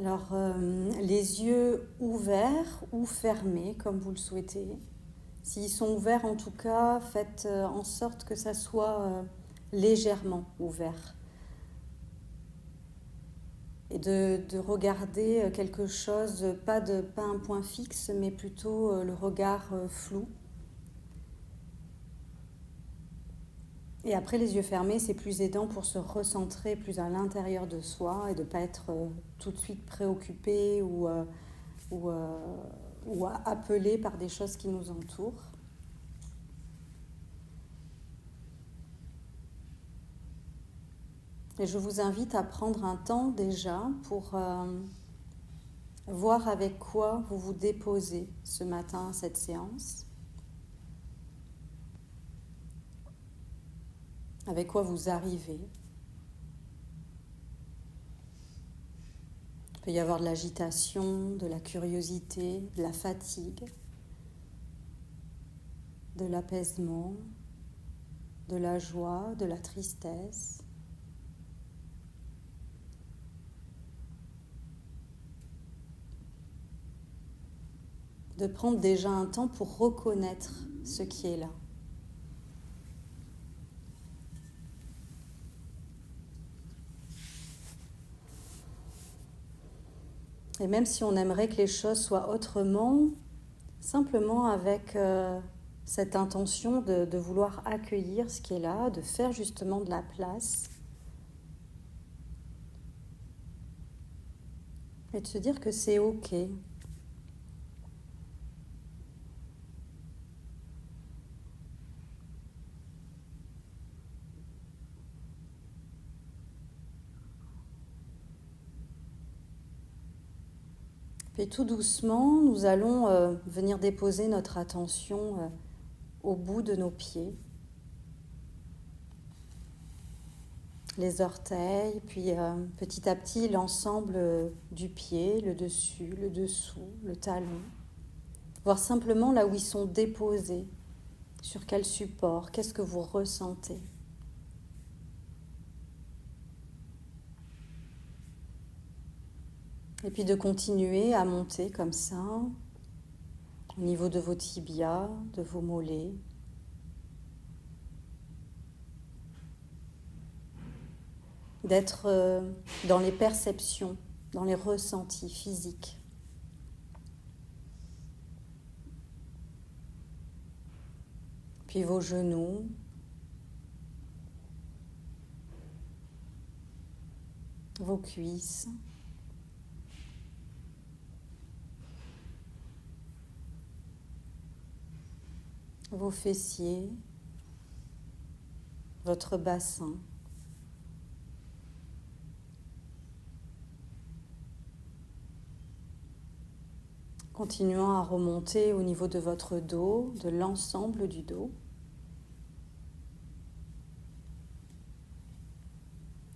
Alors, les yeux ouverts ou fermés, comme vous le souhaitez. S'ils sont ouverts, en tout cas, faites en sorte que ça soit légèrement ouvert. Et de regarder quelque chose, pas un point fixe, mais plutôt le regard flou. Et après, les yeux fermés, c'est plus aidant pour se recentrer plus à l'intérieur de soi et de ne pas être tout de suite préoccupé ou, euh, ou appelé par des choses qui nous entourent. Et je vous invite à prendre un temps déjà pour voir avec quoi vous vous déposez ce matin à cette séance. Avec quoi vous arrivez. Il peut y avoir de l'agitation, de la curiosité, de la fatigue, de l'apaisement, de la joie, de la tristesse. De prendre déjà un temps pour reconnaître ce qui est là. Et même si on aimerait que les choses soient autrement, simplement avec cette intention de vouloir accueillir ce qui est là, de faire justement de la place et de se dire que c'est OK. Puis tout doucement, nous allons venir déposer notre attention au bout de nos pieds, les orteils, puis petit à petit l'ensemble du pied, le dessus, le dessous, le talon. Voir simplement là où ils sont déposés, sur quel support, qu'est-ce que vous ressentez. Et puis de continuer à monter comme ça, au niveau de vos tibias, de vos mollets. D'être dans les perceptions, dans les ressentis physiques. Puis vos genoux, vos cuisses, vos fessiers, votre bassin. Continuant à remonter au niveau de votre dos, de l'ensemble du dos.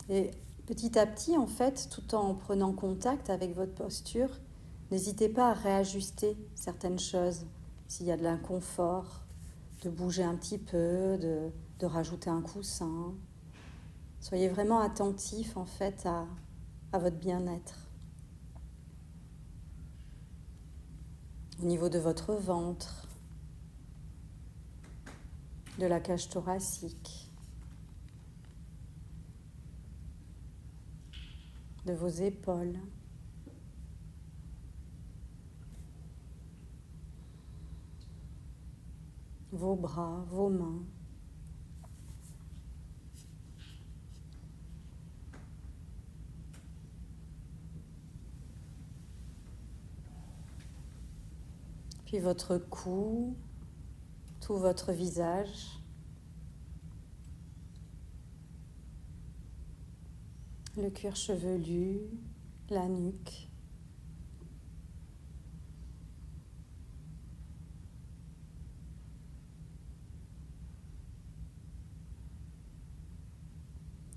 Et petit à petit, en fait, tout en prenant contact avec votre posture, n'hésitez pas à réajuster certaines choses. S'il y a de l'inconfort, de bouger un petit peu, de rajouter un coussin. Soyez vraiment attentif, en fait, à votre bien-être. Au niveau de votre ventre, de la cage thoracique, de vos épaules. Vos bras, vos mains. Puis votre cou, tout votre visage. Le cuir chevelu, la nuque.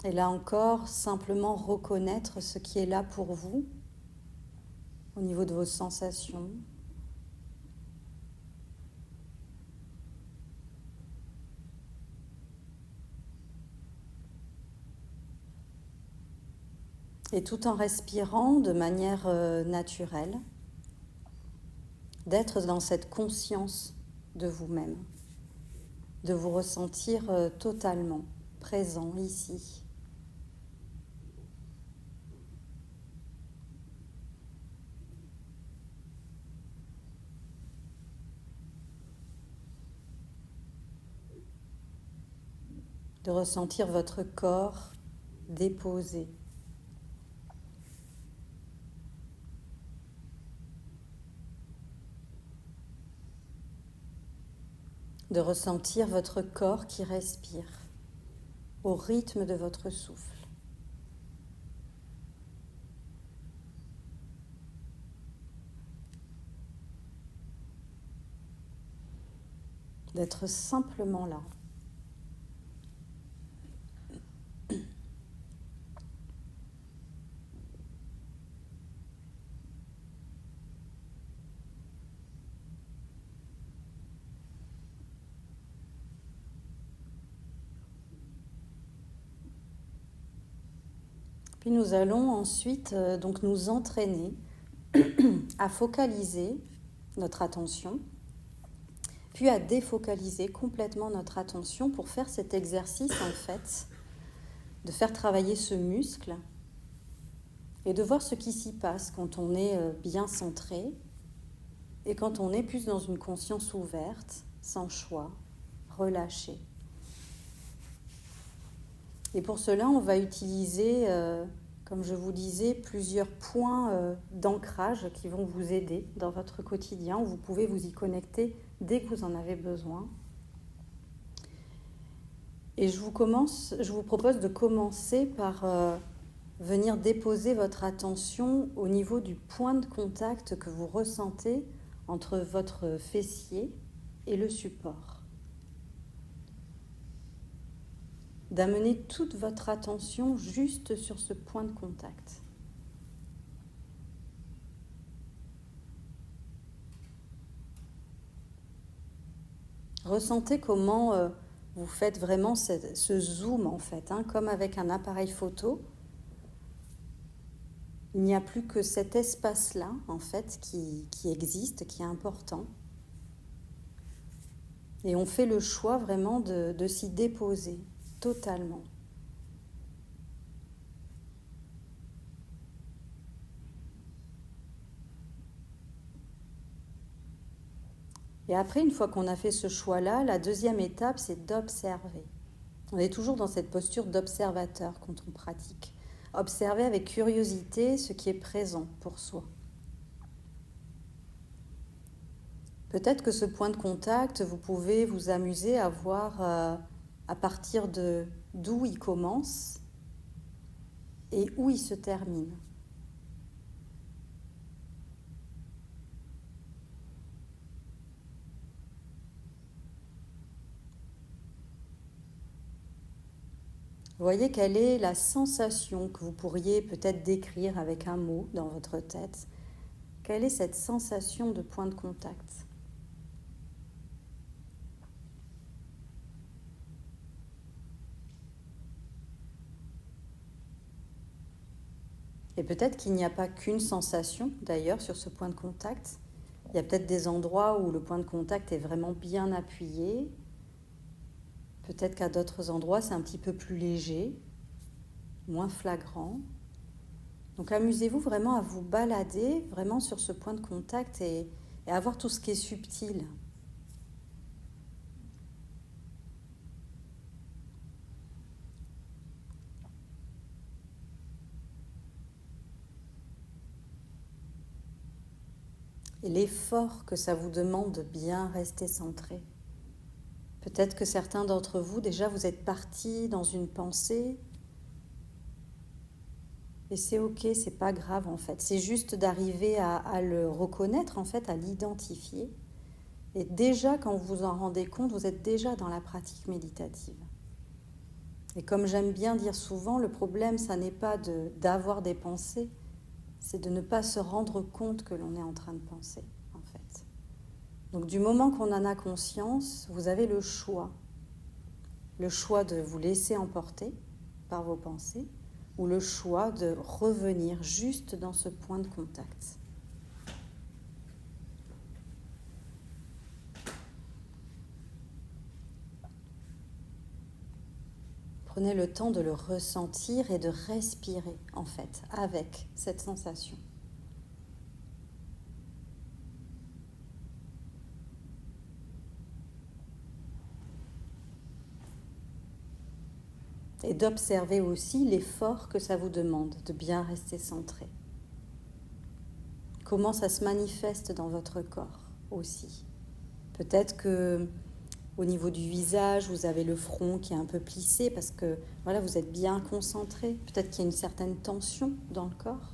Et là encore, simplement reconnaître ce qui est là pour vous, au niveau de vos sensations. Et tout en respirant de manière naturelle, d'être dans cette conscience de vous-même, de vous ressentir totalement présent ici. De ressentir votre corps déposé. De ressentir votre corps qui respire au rythme de votre souffle. D'être simplement là. Puis nous allons ensuite donc nous entraîner à focaliser notre attention, puis à défocaliser complètement notre attention pour faire cet exercice en fait, de faire travailler ce muscle et de voir ce qui s'y passe quand on est bien centré et quand on est plus dans une conscience ouverte, sans choix, relâchée. Et pour cela, on va utiliser, comme je vous disais, plusieurs points d'ancrage qui vont vous aider dans votre quotidien, où vous pouvez vous y connecter dès que vous en avez besoin. Et je vous propose de commencer par venir déposer votre attention au niveau du point de contact que vous ressentez entre votre fessier et le support. D'amener toute votre attention juste sur ce point de contact. Ressentez comment vous faites vraiment ce zoom en fait, comme avec un appareil photo. Il n'y a plus que cet espace-là en fait qui existe, qui est important. Et on fait le choix vraiment de s'y déposer totalement. Et après, une fois qu'on a fait ce choix-là, la deuxième étape, c'est d'observer. On est toujours dans cette posture d'observateur quand on pratique. Observer avec curiosité ce qui est présent pour soi. Peut-être que ce point de contact, vous pouvez vous amuser à voir à partir d'où il commence et où il se termine. Voyez quelle est la sensation que vous pourriez peut-être décrire avec un mot dans votre tête. Quelle est cette sensation de point de contact ? Et peut-être qu'il n'y a pas qu'une sensation, d'ailleurs, sur ce point de contact. Il y a peut-être des endroits où le point de contact est vraiment bien appuyé. Peut-être qu'à d'autres endroits, c'est un petit peu plus léger, moins flagrant. Donc amusez-vous vraiment à vous balader vraiment sur ce point de contact et à voir tout ce qui est subtil. Et l'effort que ça vous demande de bien rester centré. Peut-être que certains d'entre vous, déjà, vous êtes partis dans une pensée. Et c'est ok, c'est pas grave en fait. C'est juste d'arriver à le reconnaître en fait, à l'identifier. Et déjà, quand vous vous en rendez compte, vous êtes déjà dans la pratique méditative. Et comme j'aime bien dire souvent, le problème, ça n'est pas d'avoir des pensées, c'est de ne pas se rendre compte que l'on est en train de penser, en fait. Donc du moment qu'on en a conscience, vous avez le choix de vous laisser emporter par vos pensées ou le choix de revenir juste dans ce point de contact. Prenez le temps de le ressentir et de respirer, en fait, avec cette sensation. Et d'observer aussi l'effort que ça vous demande de bien rester centré. Comment ça se manifeste dans votre corps aussi. Peut-être que au niveau du visage, vous avez le front qui est un peu plissé parce que voilà, vous êtes bien concentré. Peut-être qu'il y a une certaine tension dans le corps.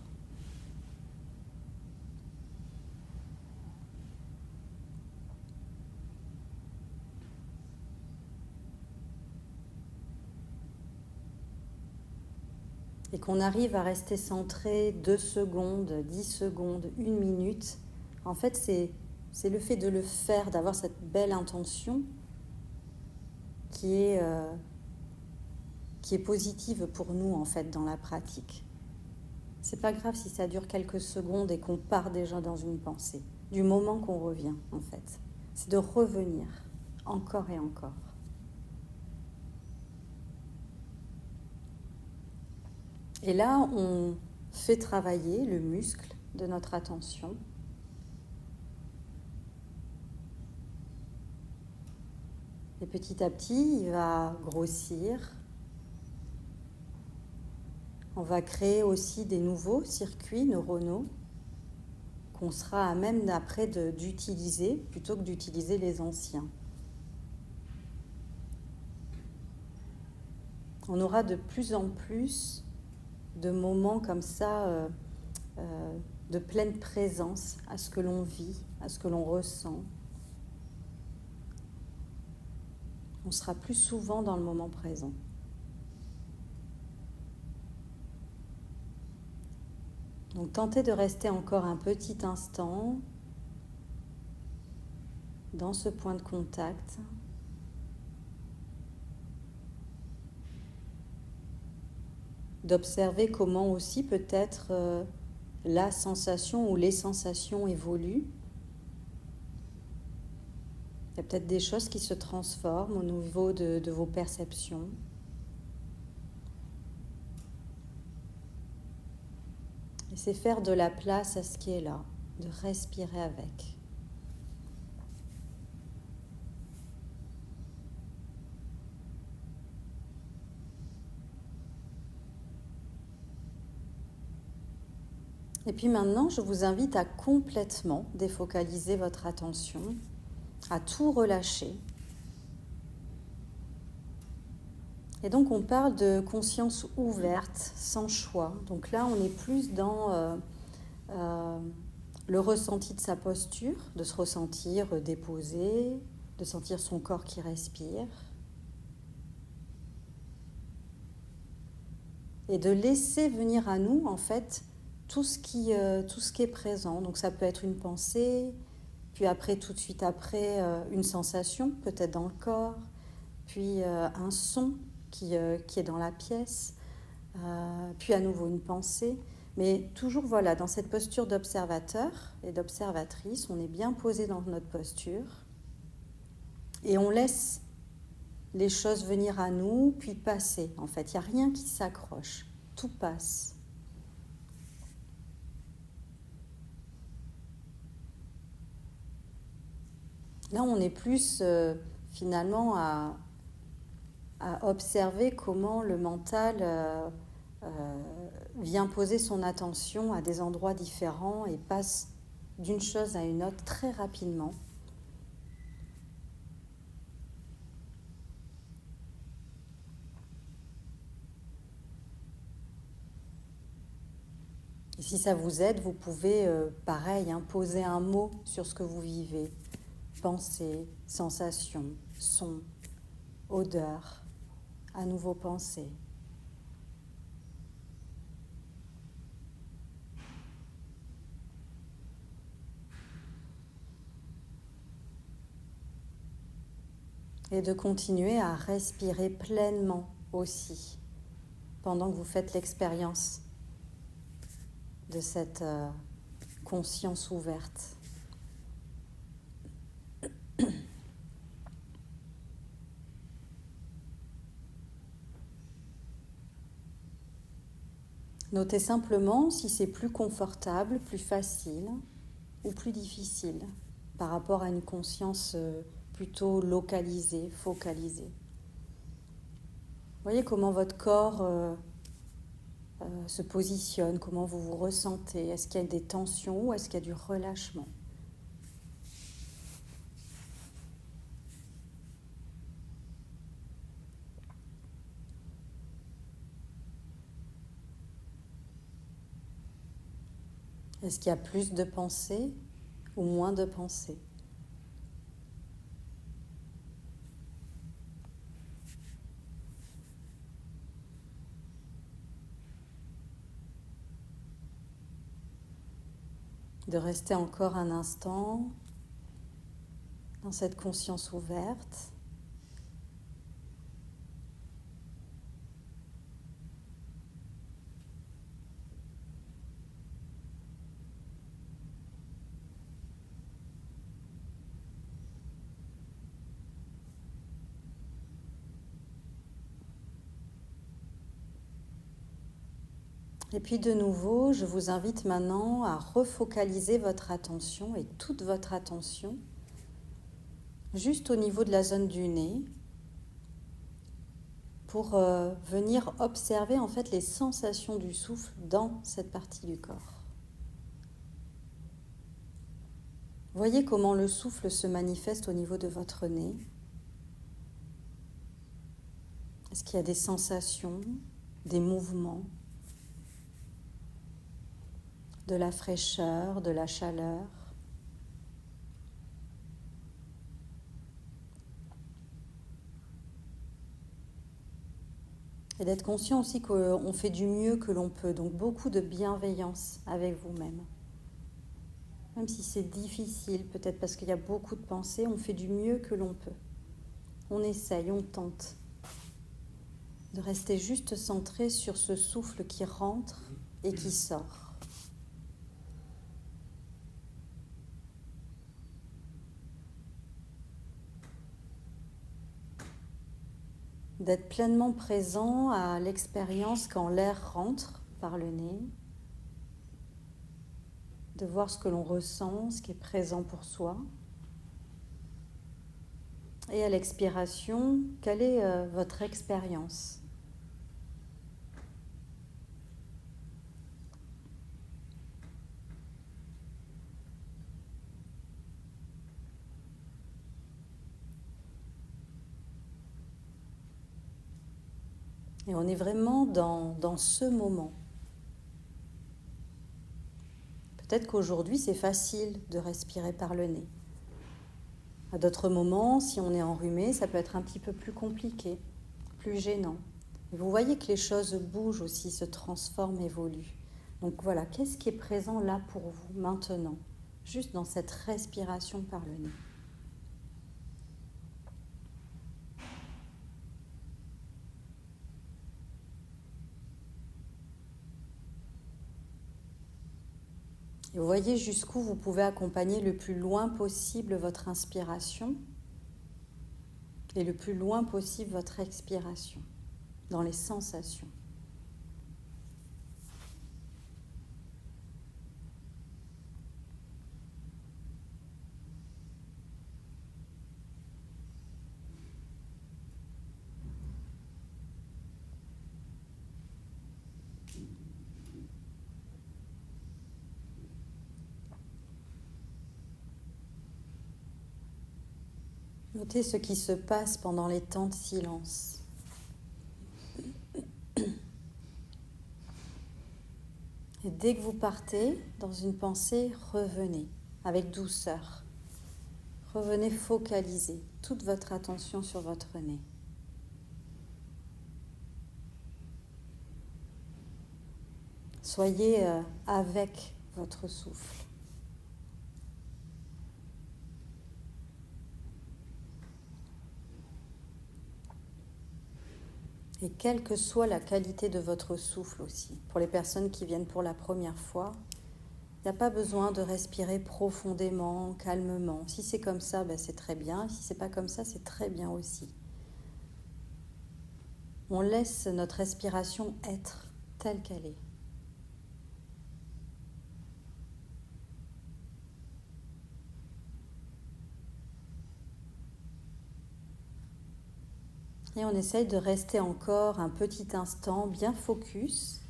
Et qu'on arrive à rester centré 2 secondes, 10 secondes, 1 minute. En fait, c'est le fait de le faire, d'avoir cette belle intention qui est positive pour nous, en fait, dans la pratique. C'est pas grave si ça dure quelques secondes et qu'on part déjà dans une pensée, du moment qu'on revient, en fait. C'est de revenir, encore et encore. Et là, on fait travailler le muscle de notre attention. Et petit à petit, il va grossir. On va créer aussi des nouveaux circuits neuronaux qu'on sera à même après d'utiliser plutôt que d'utiliser les anciens. On aura de plus en plus de moments comme ça de pleine présence à ce que l'on vit, à ce que l'on ressent. On sera plus souvent dans le moment présent. Donc tentez de rester encore un petit instant dans ce point de contact. D'observer comment aussi peut-être la sensation ou les sensations évoluent. Il y a peut-être des choses qui se transforment au niveau de vos perceptions. Et c'est faire de la place à ce qui est là, de respirer avec. Et puis maintenant, je vous invite à complètement défocaliser votre attention, à tout relâcher. Et donc on parle de conscience ouverte, sans choix. Donc là, on est plus dans le ressenti de sa posture, de se ressentir déposé, de sentir son corps qui respire. Et de laisser venir à nous, en fait, tout ce qui est présent. Donc ça peut être une pensée, puis après, tout de suite après, une sensation, peut-être dans le corps, puis un son qui est dans la pièce, puis à nouveau une pensée. Mais toujours, voilà, dans cette posture d'observateur et d'observatrice, on est bien posé dans notre posture et on laisse les choses venir à nous, puis passer. En fait, il n'y a rien qui s'accroche, tout passe. Là, on est plus finalement à observer comment le mental vient poser son attention à des endroits différents et passe d'une chose à une autre très rapidement. Et si ça vous aide, vous pouvez, pareil, poser un mot sur ce que vous vivez. Pensée, sensation, son, odeur, à nouveau pensée. Et de continuer à respirer pleinement aussi. pendant que vous faites l'expérience de cette conscience ouverte. Notez simplement si c'est plus confortable, plus facile ou plus difficile par rapport à une conscience plutôt localisée, focalisée. Voyez comment votre corps se positionne, comment vous vous ressentez. Est-ce qu'il y a des tensions ou est-ce qu'il y a du relâchement ? Est-ce qu'il y a plus de pensées ou moins de pensées ? De rester encore un instant dans cette conscience ouverte. Et puis de nouveau, je vous invite maintenant à refocaliser votre attention et toute votre attention juste au niveau de la zone du nez pour venir observer en fait les sensations du souffle dans cette partie du corps. Voyez comment le souffle se manifeste au niveau de votre nez. Est-ce qu'il y a des sensations, des mouvements, de la fraîcheur, de la chaleur ? Et d'être conscient aussi qu'on fait du mieux que l'on peut, donc beaucoup de bienveillance avec vous-même. Même si c'est difficile, peut-être parce qu'il y a beaucoup de pensées, on fait du mieux que l'on peut. On essaye, on tente de rester juste centré sur ce souffle qui rentre et qui sort. D'être pleinement présent à l'expérience quand l'air rentre par le nez, de voir ce que l'on ressent, ce qui est présent pour soi. Et à l'expiration, quelle est votre expérience ? Et on est vraiment dans ce moment. Peut-être qu'aujourd'hui, c'est facile de respirer par le nez. À d'autres moments, si on est enrhumé, ça peut être un petit peu plus compliqué, plus gênant. Et vous voyez que les choses bougent aussi, se transforment, évoluent. Donc voilà, qu'est-ce qui est présent là pour vous maintenant, juste dans cette respiration par le nez ? Et vous voyez jusqu'où vous pouvez accompagner le plus loin possible votre inspiration et le plus loin possible votre expiration, dans les sensations. Notez ce qui se passe pendant les temps de silence. Et dès que vous partez dans une pensée, revenez avec douceur. Revenez focaliser toute votre attention sur votre nez. Soyez avec votre souffle. Et quelle que soit la qualité de votre souffle aussi, pour les personnes qui viennent pour la première fois, il n'y a pas besoin de respirer profondément, calmement. Si c'est comme ça, ben c'est très bien. Si c'est pas comme ça, c'est très bien aussi. On laisse notre respiration être telle qu'elle est. Et on essaye de rester encore un petit instant bien focus,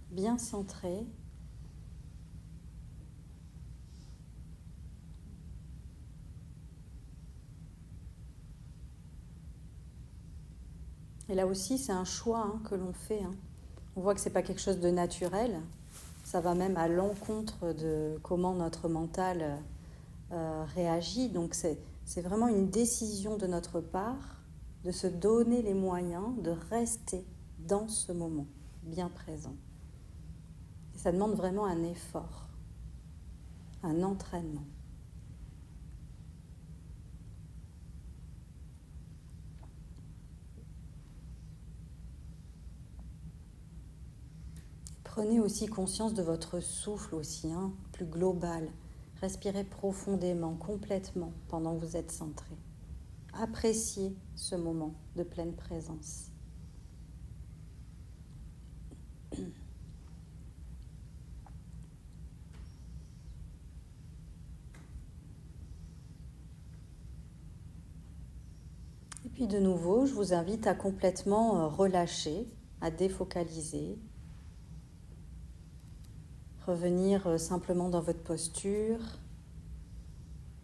bien centré. Et là aussi, c'est un choix que l'on fait. On voit que ce n'est pas quelque chose de naturel. Ça va même à l'encontre de comment notre mental réagit. Donc c'est vraiment une décision de notre part de se donner les moyens de rester dans ce moment, bien présent. Et ça demande vraiment un effort, un entraînement. Prenez aussi conscience de votre souffle aussi, plus global. Respirez profondément, complètement pendant que vous êtes centré. Appréciez ce moment de pleine présence. Et puis de nouveau, je vous invite à complètement relâcher, à défocaliser. Revenir simplement dans votre posture,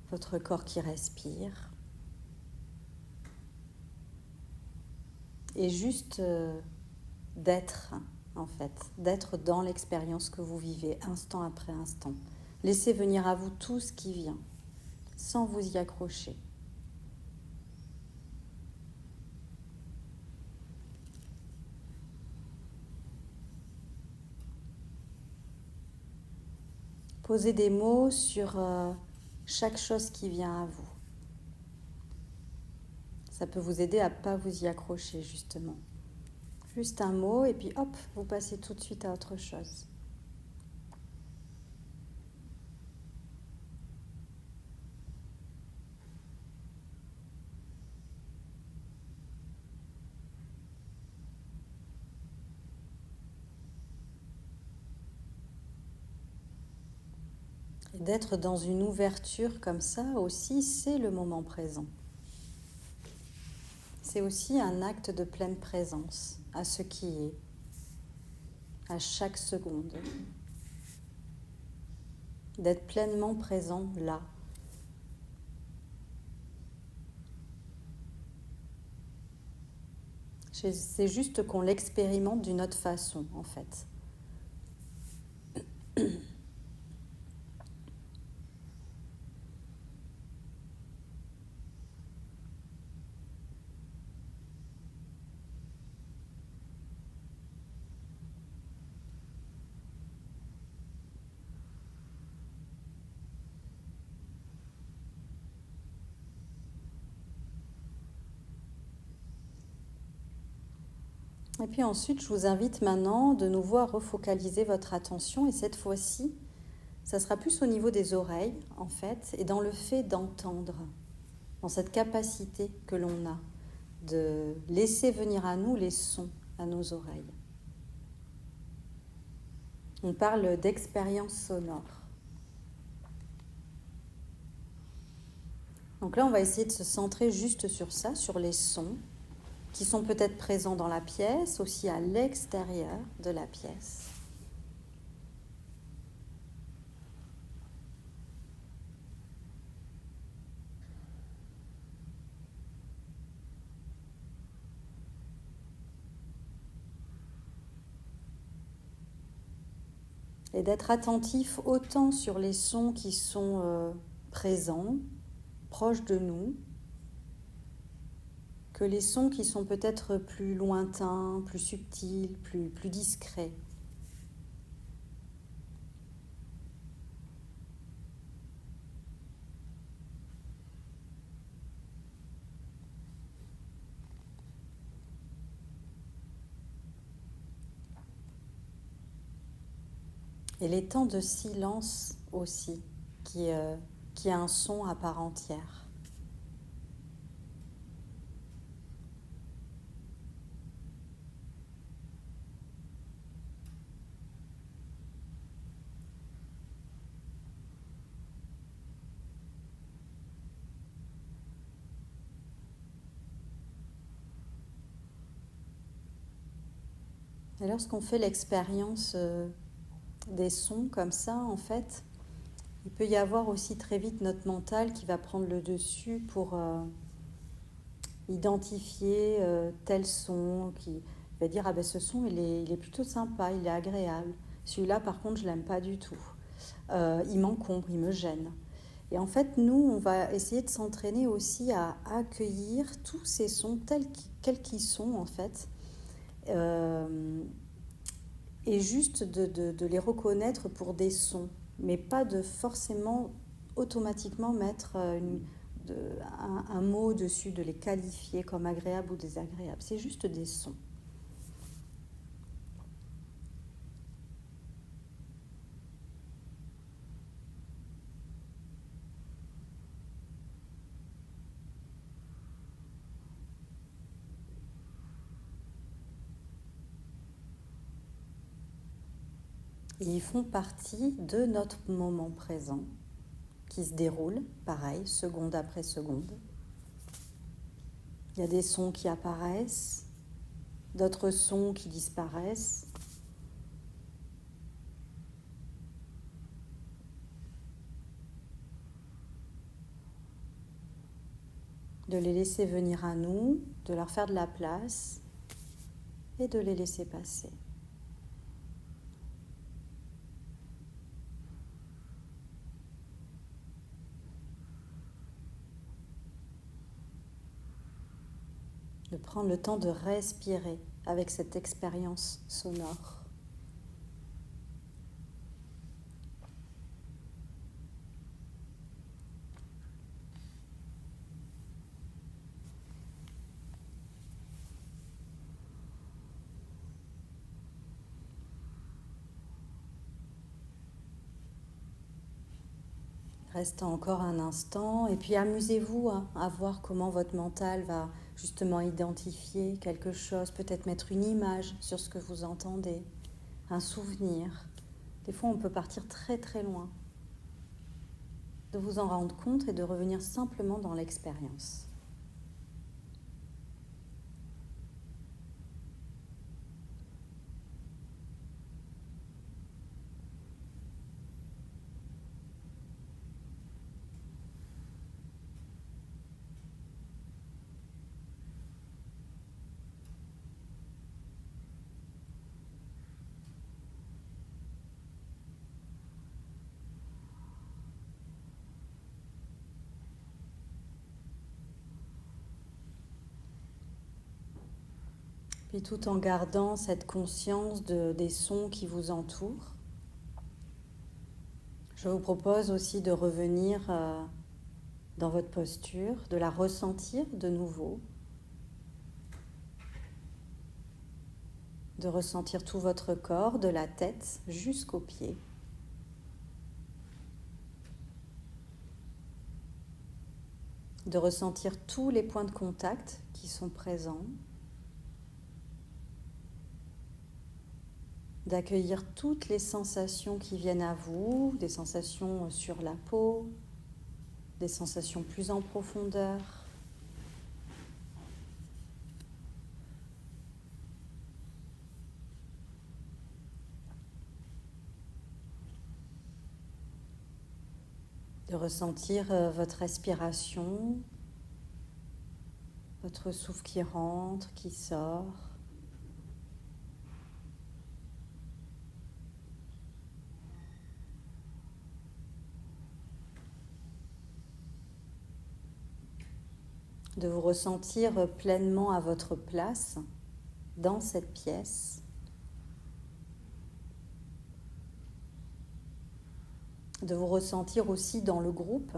votre corps qui respire. Et juste d'être, en fait, d'être dans l'expérience que vous vivez, instant après instant. Laissez venir à vous tout ce qui vient, sans vous y accrocher. Posez des mots sur chaque chose qui vient à vous. Ça peut vous aider à ne pas vous y accrocher, justement. Juste un mot et puis hop, vous passez tout de suite à autre chose. Et d'être dans une ouverture comme ça aussi, c'est le moment présent. C'est aussi un acte de pleine présence à ce qui est, à chaque seconde. D'être pleinement présent là. C'est juste qu'on l'expérimente d'une autre façon, en fait. Et puis ensuite, je vous invite maintenant de nouveau à refocaliser votre attention. Et cette fois-ci, ça sera plus au niveau des oreilles, en fait, et dans le fait d'entendre, dans cette capacité que l'on a de laisser venir à nous les sons à nos oreilles. On parle d'expérience sonore. Donc là, on va essayer de se centrer juste sur ça, sur les sons qui sont peut-être présents dans la pièce, aussi à l'extérieur de la pièce. Et d'être attentif autant sur les sons qui sont présents, proches de nous, que les sons qui sont peut-être plus lointains, plus subtils, plus discrets. Et les temps de silence aussi, qui est un son à part entière. Et lorsqu'on fait l'expérience des sons comme ça, en fait, il peut y avoir aussi très vite notre mental qui va prendre le dessus pour identifier tel son, qui va dire ah ben ce son il est plutôt sympa, il est agréable. Celui-là par contre je l'aime pas du tout. Il m'encombre, il me gêne. Et en fait nous on va essayer de s'entraîner aussi à accueillir tous ces sons quels qu'ils sont en fait. Et juste de les reconnaître pour des sons, mais pas de forcément automatiquement mettre un mot dessus, de les qualifier comme agréables ou désagréables. C'est juste des sons. Et ils font partie de notre moment présent, qui se déroule, pareil, seconde après seconde. Il y a des sons qui apparaissent, d'autres sons qui disparaissent. De les laisser venir à nous, de leur faire de la place et de les laisser passer. De prendre le temps de respirer avec cette expérience sonore. Restez encore un instant et puis amusez-vous à voir comment votre mental va justement identifier quelque chose, peut-être mettre une image sur ce que vous entendez, un souvenir. Des fois, on peut partir très très loin. De vous en rendre compte et de revenir simplement dans l'expérience. Puis tout en gardant cette conscience des sons qui vous entourent, je vous propose aussi de revenir dans votre posture, de la ressentir de nouveau, de ressentir tout votre corps, de la tête jusqu'aux pieds. De ressentir tous les points de contact qui sont présents. D'accueillir toutes les sensations qui viennent à vous, des sensations sur la peau, des sensations plus en profondeur. De ressentir votre respiration, votre souffle qui rentre, qui sort. De vous ressentir pleinement à votre place dans cette pièce. De vous ressentir aussi dans le groupe.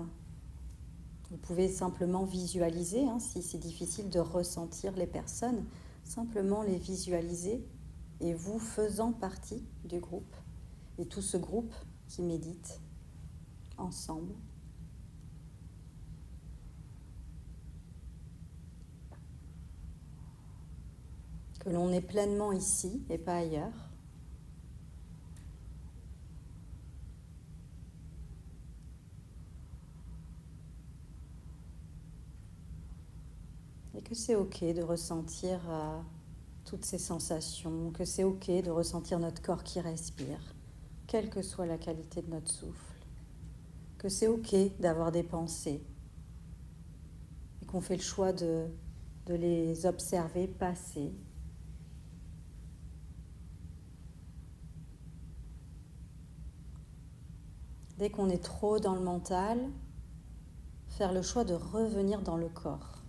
Vous pouvez simplement visualiser, si c'est difficile de ressentir les personnes, simplement les visualiser et vous faisant partie du groupe. et tout ce groupe qui médite ensemble. Que l'on est pleinement ici et pas ailleurs. Et que c'est ok de ressentir toutes ces sensations, que c'est ok de ressentir notre corps qui respire, quelle que soit la qualité de notre souffle, que c'est ok d'avoir des pensées et qu'on fait le choix de les observer passer. Dès qu'on est trop dans le mental, faire le choix de revenir dans le corps.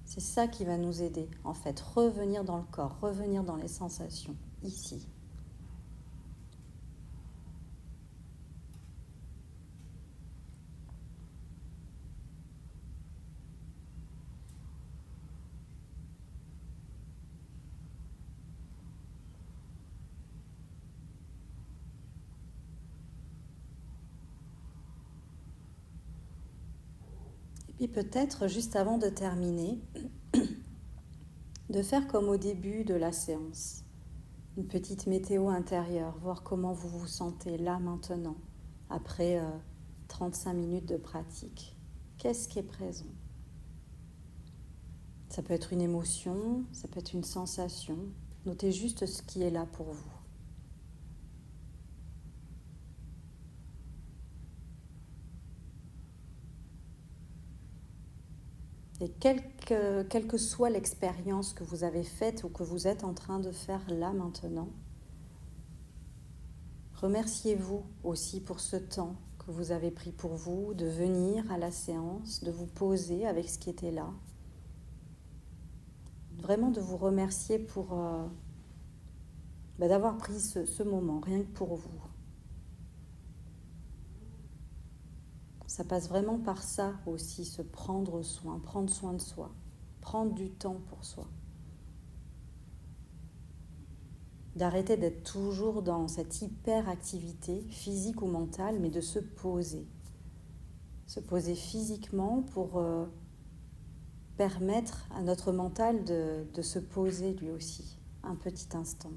C'est ça qui va nous aider, en fait, revenir dans le corps, revenir dans les sensations, ici. Et puis peut-être, juste avant de terminer, de faire comme au début de la séance. Une petite météo intérieure, voir comment vous vous sentez là maintenant, après 35 minutes de pratique. Qu'est-ce qui est présent ? Ça peut être une émotion, ça peut être une sensation. Notez juste ce qui est là pour vous. Et quelle que soit l'expérience que vous avez faite ou que vous êtes en train de faire là maintenant, remerciez-vous aussi pour ce temps que vous avez pris pour vous, de venir à la séance, de vous poser avec ce qui était là. Vraiment de vous remercier pour d'avoir pris ce moment, rien que pour vous. Ça passe vraiment par ça aussi, se prendre soin de soi, prendre du temps pour soi. D'arrêter d'être toujours dans cette hyperactivité physique ou mentale, mais de se poser. Se poser physiquement pour permettre à notre mental de se poser lui aussi, un petit instant.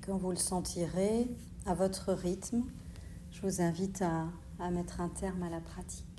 Quand vous le sentirez, à votre rythme, je vous invite à mettre un terme à la pratique.